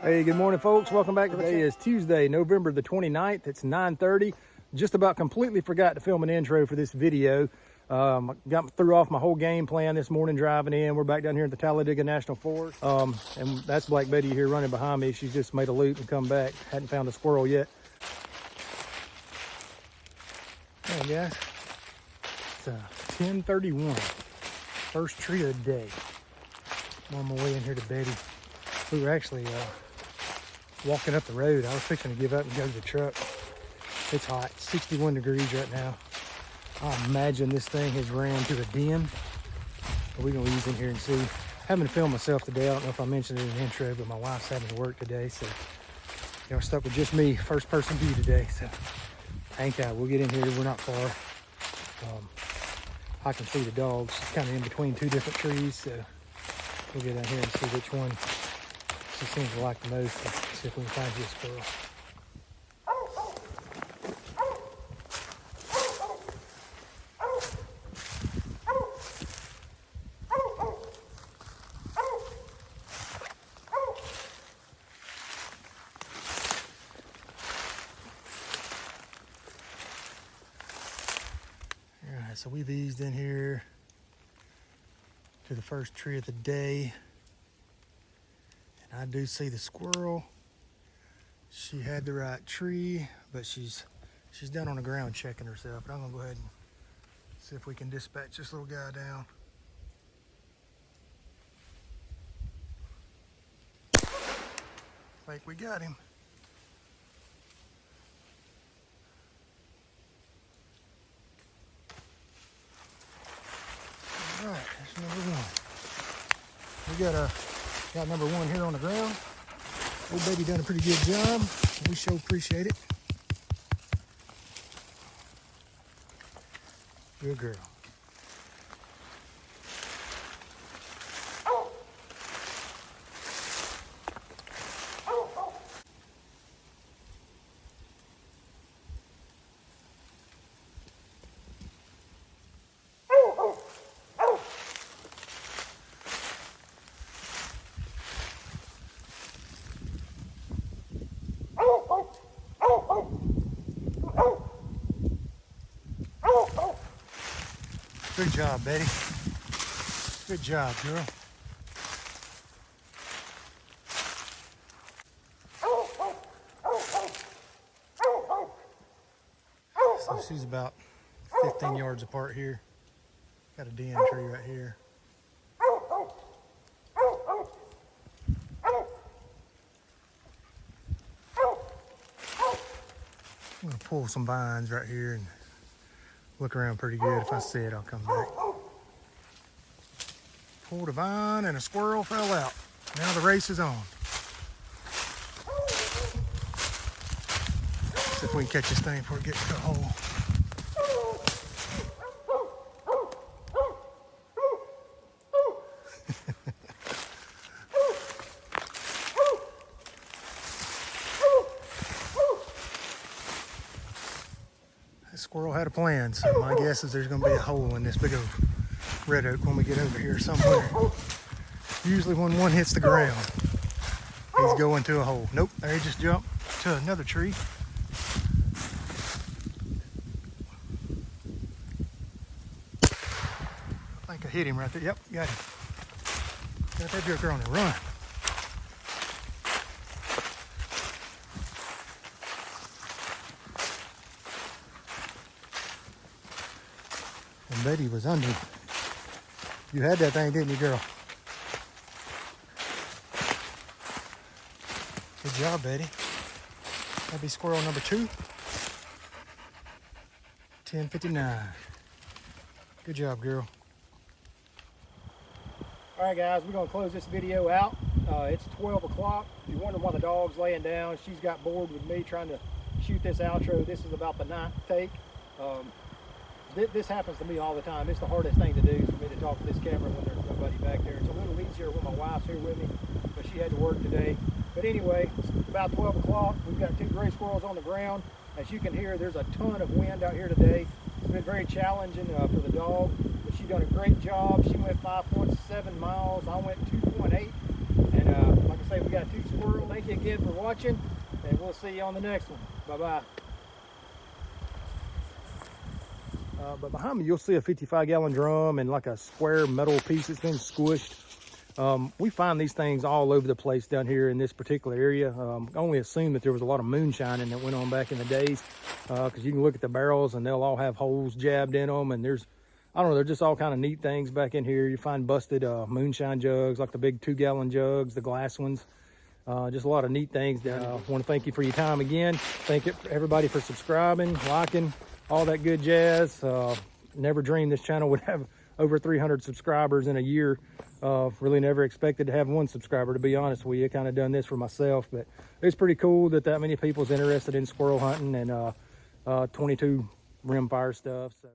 Hey, good morning, folks. Welcome back. Today is Tuesday, November the 29th. It's 9:30. Just about completely forgot to film an intro for this video. Threw off my whole game plan this morning driving in. We're back down here at the Talladega National Forest. And that's Black Betty here running behind me. She's just made a loop and come back. Hadn't found a squirrel yet. Hey guys, it's 10:31. First tree of the day. I'm on my way in here to Betty. We were actually walking up the road. I was fixing to give up and go to the truck. It's hot, 61 degrees right now. I imagine this thing has ran to a den. But we're gonna ease in here and see. Having to film myself today. I don't know if I mentioned it in the intro, but my wife's having to work today, so we're stuck with just me, first person view today. So hang tight, we'll get in here. We're not far. I can see the dogs. It's kind of in between two different trees, so we'll get down here and see which one she seems to like the most. See if we can find you a squirrel. Alright, so we've eased in here to the first tree of the day. I do see the squirrel. She had the right tree, but she's down on the ground checking herself. But I'm gonna go ahead and see if we can dispatch this little guy down. Think we got him. All right, that's number one. We got number one here on the ground. Old baby done a pretty good job. We sure appreciate it. Good girl. Good job, Betty. Good job, girl. So she's about 15 yards apart here. Got a den tree right here. I'm gonna pull some vines right here and look around pretty good. If I see it, I'll come back. Pulled a vine and a squirrel fell out. Now the race is on. See if we can catch this thing before it gets to a hole. Squirrel had a plan, so my guess is there's going to be a hole in this big old red oak when we get over here somewhere. Usually when one hits the ground, he's going to a hole. Nope, there he just jumped to another tree. I think I hit him right there. Yep, got him. Got that joker on the run. And Betty was under. You had that thing, didn't you, girl? Good job, Betty. That'd be squirrel number 2. 10:59. Good job, girl. All right, guys, we're gonna close this video out. It's 12 o'clock. If you're wondering why the dog's laying down, she's got bored with me trying to shoot this outro. This is about the 9th take. This happens to me all the time. It's the hardest thing to do for me to talk to this camera when there's nobody back there. It's a little easier when my wife's here with me, but she had to work today. But anyway, it's about 12 o'clock. We've got 2 gray squirrels on the ground. As you can hear, there's a ton of wind out here today. It's been very challenging for the dog, but She done a great job. She went 5.7 miles. I went 2.8. And like I say, we got 2 squirrels. Thank you again for watching, and we'll see you on the next one. Bye-bye. But behind me, you'll see a 55-gallon drum and like a square metal piece that's been squished. We find these things all over the place down here in this particular area. I only assume that there was a lot of moonshining that went on back in the days, because you can look at the barrels and they'll all have holes jabbed in them, and there's, I don't know, they're just all kind of neat things back in here. You find busted moonshine jugs, like the big 2-gallon jugs, the glass ones. Just a lot of neat things down here. I want to thank you for your time again. Thank everybody for subscribing, liking, all that good jazz. Never dreamed this channel would have over 300 subscribers in a year. Really never expected to have 1 subscriber, to be honest with you. Kind of done this for myself, but it's pretty cool that many people's interested in squirrel hunting and 22 rimfire stuff. So.